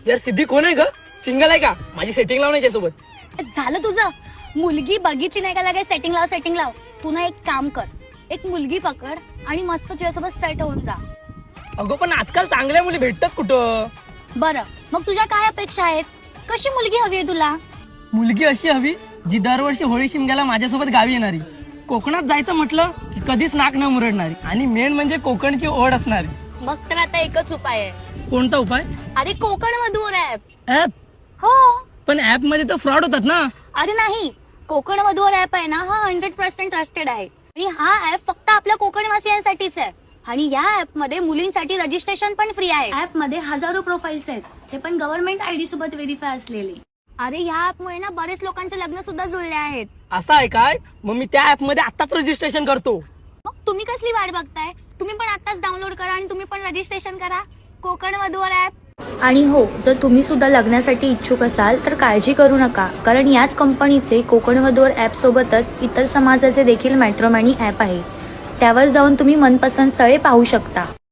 यार सिद्धी कोण आहे ग? सिंगल आहे का? माझी सेटिंग लाव नाही सोबत. झालं तुझं. मुलगी बघितली नाही का लगेच सेटिंग लाव. तू ना एक काम कर, एक मुलगी पकड आणि मस्त तुझ्यासोबत सेट होऊन जा. अगं पण आजकाल चांगल्या मुली भेटतात कुठं? बरं मग तुझ्या काय अपेक्षा आहेत? कशी मुलगी हवी आहे तुला? मुलगी अशी हवी जी दरवर्षी होळी शिमग्याला माझ्यासोबत गावी येणारी, कोकणात जायचं म्हटलं की कधीच नाक न मुरडणारी, आणि मेन म्हणजे कोकणची ओढ असणारी. मग तर आता एकच उपाय आहे. कोणता उपाय? अरे कोकण वधूवर ऍप. ऍप? हो. पण ऍप मध्ये तर फ्रॉड होतात ना. अरे नाही, कोकण वधूवर ऍप आहे ना, हा 100% ट्रस्टेड आहे. आणि हा ऍप फक्त आपल्या कोकणवासियांसाठीच आहे. आणि या ऍप मध्ये मुलींसाठी रजिस्ट्रेशन पण फ्री आहे. ऍप मध्ये हजारो प्रोफाईल्स आहेत, ते पण गव्हर्नमेंट आयडी सोबत व्हेरीफाय असलेले. अरे या ऍप मुळे ना बरेच लोकांचे लग्न सुद्धा जुळले आहेत. असं आहे काय? मग मी त्या ऍप मध्ये आताच रजिस्ट्रेशन करतो. मग तुम्ही कसली वाट बघताय? तुम्ही पण आताच डाउनलोड करा आणि तुम्ही पण रजिस्ट्रेशन करा कोकण वधूवर ऍप. आणि हो, जर तुम्ही सुद्धा लग्नासाठी इच्छुक असाल तर काळजी करू नका, कारण याच कंपनीचे कोकण वधूवर ॲप सोबतच इतर समाजाचे देखील मॅट्रिमोनी ॲप आहे. त्यावर जाऊन तुम्ही मनपसंत स्थळे पाहू शकता.